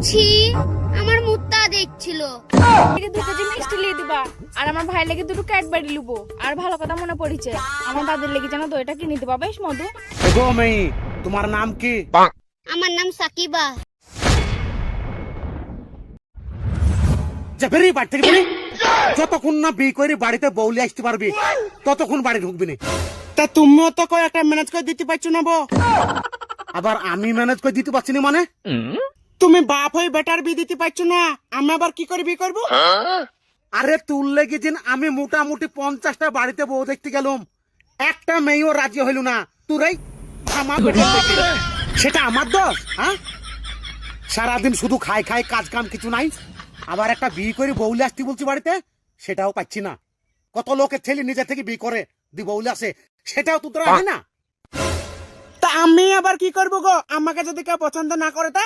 ছি, আমার মুত্তা দেখছিল। দুটো যে মিষ্টি লিয়ে দিবা, আর আমার ভাই লেগে দুটো ক্যাডবেরি লুবো। আর ভালো কথা মনে পড়েছে, আমার দাদের লেগে জানো তো এটা কিনে দিবা বেশ মধু। এগো মেয়ে, তোমার নাম কি? আমার নাম সাকিবা। যা বেরিয়ে বাড়ি থেকে বেরিয়ে। যতক্ষণ না বিয়ে করে বাড়িতে বউলে আসতে পারবি ততক্ষণ বাড়ি ঢুকবি না। তা তুমিও তো কয় একটা ম্যানেজ করে দিতে পারছো না বউ। আবার আমি ম্যানেজ করে দিতে পারছি না মানে? তুমি বাপ হয়ে বেটার বিয়ে দিতে পারছো না, আমি আবার কি করে বিয়ে করবো? আরে তুল লেগে দিন আমি মোটামুটি 50টা বাড়িতে বউ দেখতে গেলাম, একটা মেয়েও রাজি হইল না। তোরাই আমার বেটার দেখি। সেটা আমার দোষ? হ্যাঁ, সারাদিন শুধু খাই খাই, কাজ কাম কিছু নাই। আবার একটা বিয়ে করে বউলে আসতে বলছি বাড়িতে, সেটাও পাচ্ছি না। কত লোকের ছেলে নিজে থেকে বিয়ে করে দি বউলে আসে, সেটাও তো তোরা হয় না। তা আমি আবার কি করবো গো, আমাকে যদি কেউ পছন্দ না করে তা?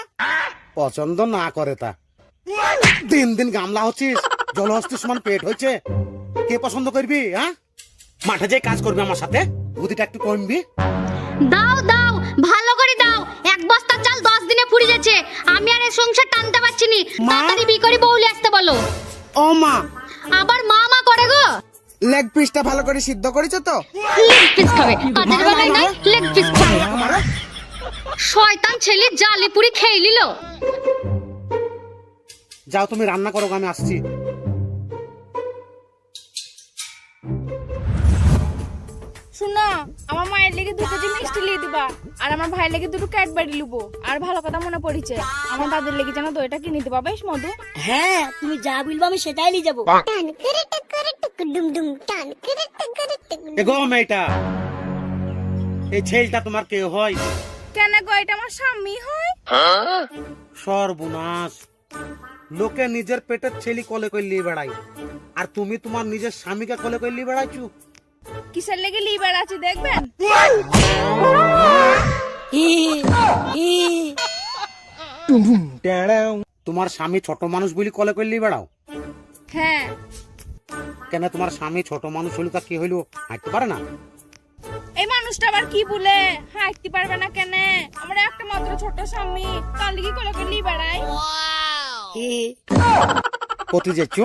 পছন্দ না করে তা দিন দিন গামলা হচ্ছিস, জলহস্তি সমান পেট হয়েছে, কে পছন্দ করবি? হ্যাঁ, মাঠে যে কাজ করবি আমার সাথে, বুদ্ধিটা একটু কমবি। দাও দাও, ভালো করে দাও। এক বস্তা চাল 10 দিনে ফুরিয়ে যাচ্ছে। আমি আর এই সংসার টানতে পারছি নি। মা? তাড়াতাড়ি বিয়ে করে বউলে আসতে বলো। ও মা, আবার মা মা করে গো। লেগ পিসটা ভালো করে সিদ্ধ করেছো তো? লেগ পিস খাবে, কাজের বেলায় নাই লেগ পিস খাবে। শয়তান ছেলে জালি পুরি খেয়ে নিল। যাও তুমি রান্না করো, আমি আসছি। শুনো, আমার মায়ের লেগে দুটো যে মিষ্টি লিয়ে দিবা, আর আমার ভাই লেগে দুটো ক্যাডবেরি লুবো। আর ভালো কথা মনে পড়েছে, আমার দাদের লেগে জানো তো এটা কিনে দিবা বেশ মধু। হ্যাঁ, তুমি যা বলবো আমি সেটাই নিয়ে যাবো। এগো মেয়েটা, এই ছেলেটা তোমার কে হয়? কেন গো, এটা আমার স্বামী হয়। সর্বনাশ, লোকে নিজের পেটের ছেলে কলে করলি বেড়াই, আর তুমি তোমার নিজের স্বামীকে কলে করলি বেড়াইছু। কিসের লেগে লিবার আছে দেখবেন। তোমার স্বামী ছোট মানুষ বলি কলে করলি বেড়াও? হ্যাঁ, কেন তোমার স্বামী ছোট মানুষ হইলো তা কি হইলো, হাঁটতে পারে না? এই মানুষটা আবার কি বলে হাঁটতে পারবে না কেন? আমার একটা মাত্র ছোট স্বামী, তার লিগে কলে করে লি বেড়াই। কোথায় যাচ্ছ?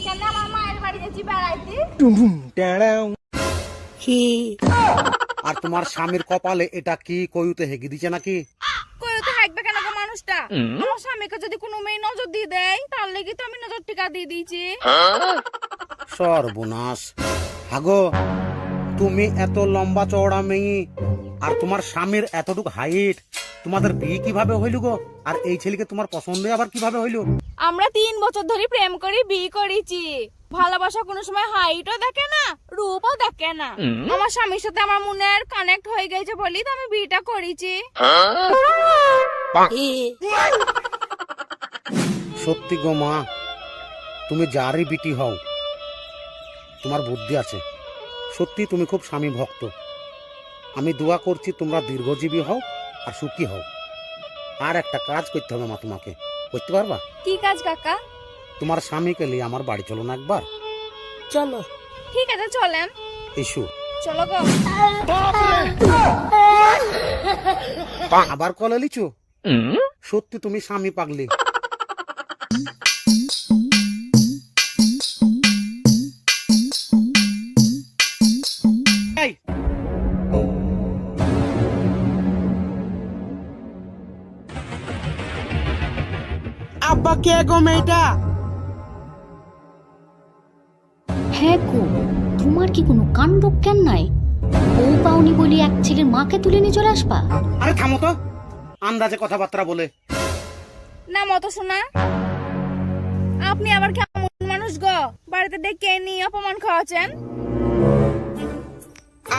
কেন আমার মায়ের বাড়ি যাচ্ছি বেড়াইতে। আর তোমার স্বামীর কপালে এটা কি কইতে হেগে দিছে নাকি? কই তো হাঁকবে কেন গো মানুষটা? আমার স্বামীকে যদি কোনো মেয়ে নজর দিয়ে দেয়, তার লেগে তো আমি নজর টিকা দিয়ে দিয়েছি। সর্বনাশ। হাগো, তুমি এত লম্বা চওড়া মেয়ে, আর তোমার স্বামীর এতটুকু হাইট, তোমাদের বিয়ে কিভাবে হইল গো? আর এই ছেলেকে তোমার পছন্দ আবার কিভাবে হইল? আমরা 3 বছর ধরে প্রেম করে বিয়ে করেছি। ভালোবাসা কোনো সময় হাইটও দেখে না, রূপও দেখে না। আমার স্বামীর সাথে আমার মনের কানেক্ট হয়ে গেছে বলি তো আমি বিয়েটা করেছি। সত্যি গো মা, তুমি যারই বিটি হও, তোমার বুদ্ধি আছে। সত্যি তুমি খুব স্বামী ভক্ত। আমি দোয়া করছি তোমরা দীর্ঘজীবী হও আর সুখী হও। আর একটা কাজ করতে হবে মা, তোমাকে করতে পারবা? কি কাজ কাকা? তোমার স্বামীকে নিয়ে আমার বাড়ি চলো না একবার। চলো। ঠিক আছে চলেন। এসো। চলো গো। আবার কলে লিচু? সত্যি তুমি স্বামী পাগলি। এই, আব্বা কে গো মেয়েটা? হ্যাঁ গো, তোমার কি কোনো কাণ্ড জ্ঞান নাই? বউ পাওনি বলি এক ছেলের মাকে তুলে নিয়ে চলে আসবা? আরে থামো তো, আন্দাজে কথাবার্তা বলে। না মতো শোনা, আপনি আবার কেমন মানুষ গো, বাড়িতে ডেকে নিয়ে অপমান খাওয়াচ্ছেন।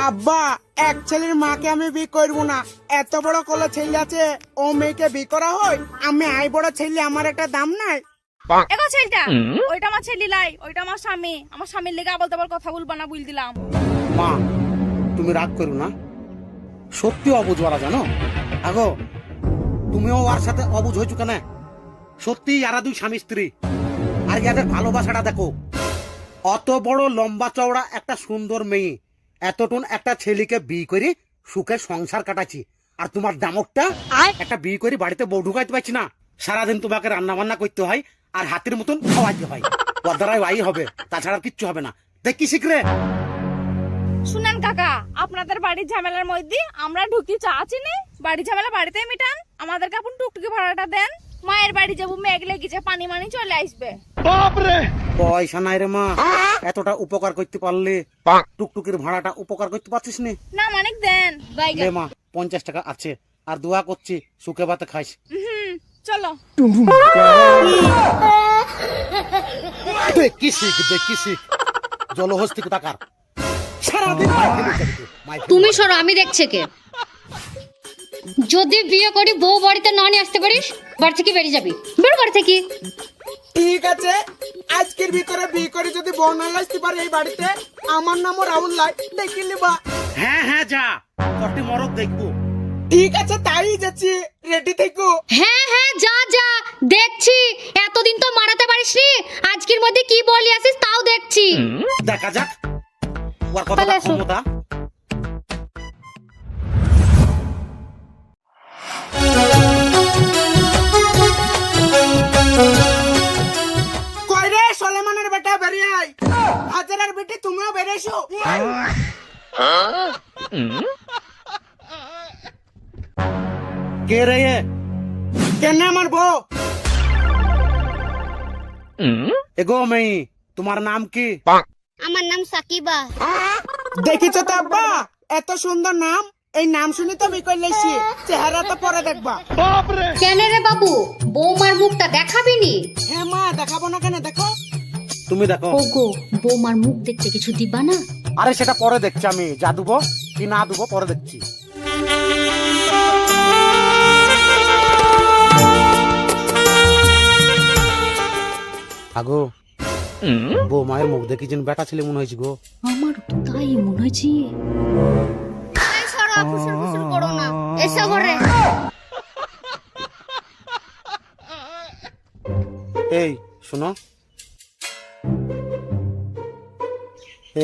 আব্বা, এক ছেলের মাকে আমি বিয়ে করবো না। এত বড় কলা ছেলে আছে, ও মেয়েকে বিয়ে করা হয়? আমি আই বড় ছেলে, আমার একটা দাম নাই? এগো ছেলেটা, ওইটা আমার ছেলে লাই, ওইটা আমার স্বামী। আমার স্বামীর লেগে আবল তাবল কথা বলবা না, বুঝ দিলাম। মা, তুমি রাগ করো না, সত্যি অবুঝ ওরা জানো। আগো, তুমিও ওর সাথে অবুঝ হয়েছো কেন? সত্যি এরা দুই স্বামী স্ত্রী, আর এদের ভালোবাসাটা দেখো। অত বড় লম্বা চওড়া একটা সুন্দর মেয়ে, এতটুন একটা ছেলেকে বিয়ে করে সুখে সংসার কাটাচ্ছি, আর তোমার দামকটা একটা বিয়ে করে বাড়িতে বউ ঢুকাইতে পারছি না। সারাদিন তোমাকে রান্না বান্না করতে হয় আর হাতের মতন খাওয়াইতে হয়। ওর দ্বারাই ওয়াই হবে, তাছাড়া আর কিচ্ছু হবে না। দেখ কি শিখরে। শুনেন কাকা, আপনাদের বাড়ির ঝামেলার মধ্যে আমরা ঢুকি চা চিনি, বাড়ি ঝামেলা বাড়িতেই মিটান, আমাদেরকে আপনি টুকটুকি ভাড়াটা দেন। মায়ের বাড়ি যাবো, মেঘ লেগেছে, পানি মানি চলে আসবে। পয়সা নাই রে মা, এতটা উপকার করতে পারলে টুকটুকির ভাড়াটা উপকার করতে পারছিস নি? না মানিক দেন। লে মা 50 টাকা আছে, আর দোয়া করছি সুখে ভাতে খাইস। চলো। দেখি শিখ জলহস্তি কোথাকার, সারাদিন মাইকে লুকাবি, মাইকে তুমি সরো, আমি দেখছে কে। যদি বিয়ে করি বউ বাড়িতে না নিয়ে আসতে পারিস, বাড়ি থেকে বেরিয়ে যাবি, বেরো বাড়ি থেকে। ঠিক আছে, আজকের ভিতরে বিয়ে করে যদি বউ না আসতে পারে এই বাড়িতে, আমার নামও রাহুল লাই, দেখে নিবা। হ্যাঁ যা, তোরটি মরদ দেখবো। ঠিক আছে, তাই যাচ্ছি, রেডি থেকো। হ্যাঁ যা যা, দেখছি। এতদিন তো মারাতে পারিসনি, আজকের মধ্যে কি বলি আসিস তাও দেখছি। দেখা যাক ওর কতটা ক্ষমতা। কই রে সলেমানের বেটা, বেরিয়ে আয়। হাজারের বেটি তুমিও বেরিয়েছো। কে রে এ? কেন আমার বউ? এগো মেয়ে, তোমার নাম কি? আমার নাম সাকিবা। দেখিছো তো আব্বা, এত সুন্দর নাম, এই নাম শুনি তো বিকল লেছি, চেহারা তো পরে দেখবা। কেন রে বাবু, বৌমার মুখটা দেখাবি নি? হ্যাঁ মা, দেখাবো না কেন, দেখো। তুমি দেখো। ওগো, বৌমার মুখ দেখতে কিছু দিবা না? আরে সেটা পরে দেখছি, আমি যা দেবো কি না দেবো পরে দেখছি। আগো বউ মায়ের মুখ দেখি যেন বেটা ছেলে মনে হয়েছে গো। আমার তো তাই মনে হয়েছে। এসো ঘরে। এই শোনো,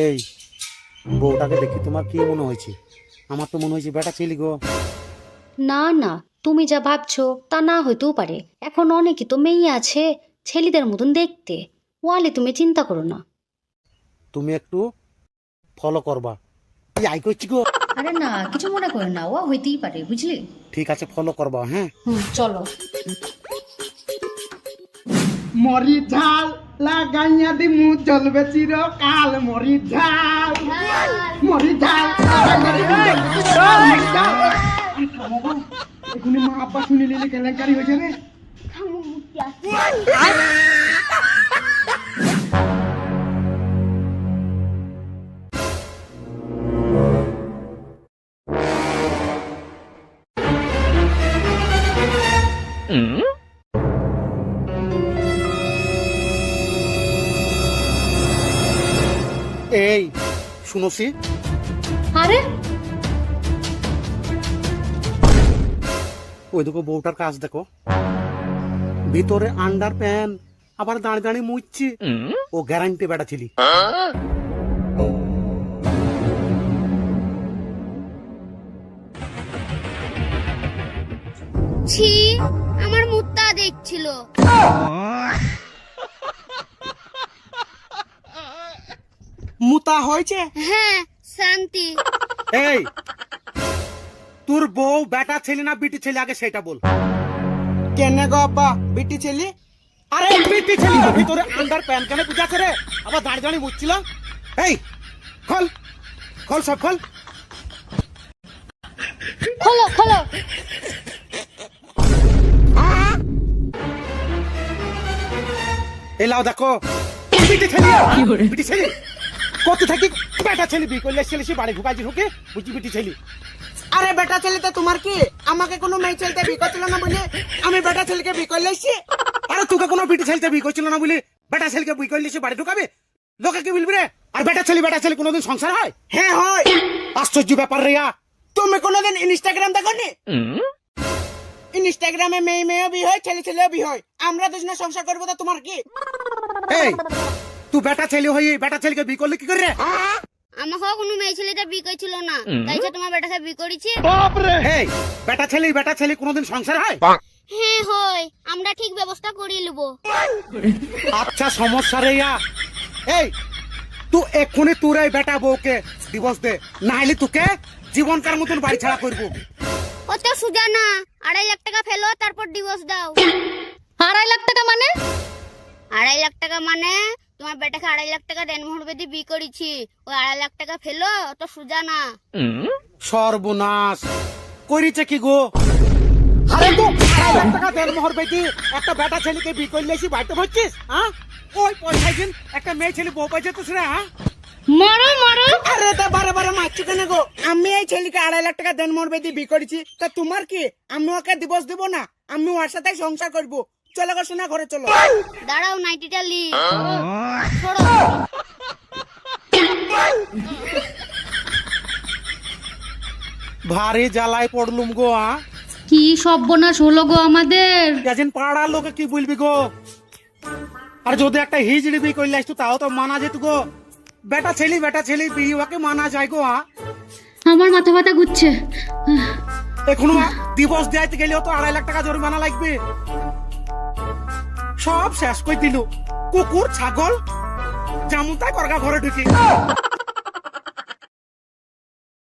এই বউটাকে দেখি তোমার কি মনে হয়েছে? আমার তো মনে হয়েছে বেটা ছেলে গো। না না, তুমি যা ভাবছো তা না হইতেও পারে। এখন অনেকে তো মেয়ে আছে ছেলেদের মতন দেখতে, ওয়ালে তুমি চিন্তা করো না। তুমি একটু ফলো করবা। এই আই করছি গো। আরে না, কিছু মনে করো না, ও হইতেই পারে, বুঝলি? ঠিক আছে, ফলো করবা। হ্যাঁ চলো। মরি ঝাল লাগাইয়া দিমু, চলবে চিরকাল। মরি ঝাল, মরি ঝাল এখনই মা আব্বা শুনে নিলে কেলেঙ্কারি হয়ে যাবে। এই শুনোছি, আরে ওই দেখো বউটার কাজ দেখো, ভিতরে আন্ডার প্যান্ট, আবার দাঁড়িয়ে দাঁড়িয়ে মুচ্ছি। ও গ্যারান্টি বেটা ছিলি। ছি, আমার মুত্তা দেখছিল। মুতা হয়েছে? হ্যাঁ, শান্তি। এই তোর বউ বেটা ছেলে না বিটি ছেলে, আগে সেটা বল। কেন গো আব্বা, বিটি ছেলে? আরে বিটি ছেলে তো ভিতরে আন্ডার প্যান্ট কেন বুঝাচ্ছে রে? আবার দাঁড়িয়ে দাঁড়িয়ে মুচ্ছিল। এই খোল খোল, সব খোল। খোলো খোলো। এই লাও দেখো, বিটি ছেলে, বিটি ছেলে কত থাকি বেটা ছেলে বি করলে ছেলে সে বাড়ি ঢুকাইছি ঢুকে বুঝি বিটি ছেলে। আরে বেটা ছেলে তো তোমার কি? আমাকে কোনো মেয়ে ছেলেতে বিয়ে করছিল না বলে আমি বেটা ছেলেকে বিয়ে করলে এসছি। আরে তোকে কোনো বিটি ছেলেতে বি করছিল না বলে বেটা ছেলেকে বি করলে সে বাড়ি ঢুকাবে? লোকে কি বলবি রে? আর বেটা ছেলে কোনোদিন সংসার হয়? হ্যাঁ হয়। আশ্চর্য ব্যাপার রে। তুমি কোনোদিন ইনস্টাগ্রাম দেখো নি? ইনস্টাগ্রামে মেয়েও বিয়ে হয়, ছেলেও বিয়ে হয়। আমরা দুজনে সংসার করবো তো তোমার কি? এই তুই বেটা ছেলে হয়ে বেটা ছেলেকে বি করলে কি করে রে? আমাকেও কোনো মেয়ে ছেলেটা বিয়ে করছিল না, তাই তোমার বেটাকে বিয়ে করেছি। এই বেটা ছেলে কোনোদিন সংসার হয়? হ্যাঁ হয়, আমরা ঠিক ব্যবস্থা করে নেব। আচ্ছা সমস্যা রে ইয়া। এই তুই এক্ষুনি তোর এই বেটা বউকে ডিভোর্স দে, নাহলে তোকে জীবনকার মতন বাড়ি ছাড়া করবো। অত সুজা না, 2.5 লাখ টাকা ফেলো তারপর ডিভোর্স দাও। 2.5 লাখ টাকা মানে? 2.5 লাখ টাকা মানে তোমার বেটাকে 2.5 লাখ টাকা দেনমোহর বেদি বি করেছি, ওই 2.5 লাখ টাকা ফেলো, অত সুজা না। সর্বনাশ করিছে কি গো? আরে তো 2.5 লাখ টাকা দেন মোহর বেটি একটা বেটা ছেলেকে বি করলেছি বাড়িতে বসছিস? হ্যাঁ ওই পয়সা দিন একটা মেয়ে ছেলে বউ পাইছে তো সেটা। হ্যাঁ মারো মারো। আরে তা বারে বারে মারছি কেন গো? আমি এই ছেলেকে 2.5 লাখ টাকা দেন মোর বেদি বি করেছি, তা তোমার কি? আমি ওকে ডিভোর্স দেবো না, আমি ওর সাথে সংসার করবো। চলো গো সোনা, ঘরে চলো। দাঁড়াও, নাইটিটা লি ছোড়ো। ভারী জ্বালায় পড়লুম গো। হ্যাঁ কি সর্বনাশ হলো গো আমাদের। যেন পাড়ার লোকে কি বলবি গো? আর যদি একটা হিজড়ি বি করলে আসতো তাও তো মানা যেত গো। বেটা ছেলে বিয়ে মানা যায় গো। হ্যাঁ আমার মাথা ব্যথা ঘুরছে। এখনো ডিভোর্স দিতে গেলেও তো 2.5 লাখ টাকা জরিমানা লাগবে। সব শেষ করে দিল, কুকুর ছাগল যেমন তাই করগা ঘরে ঢুকি।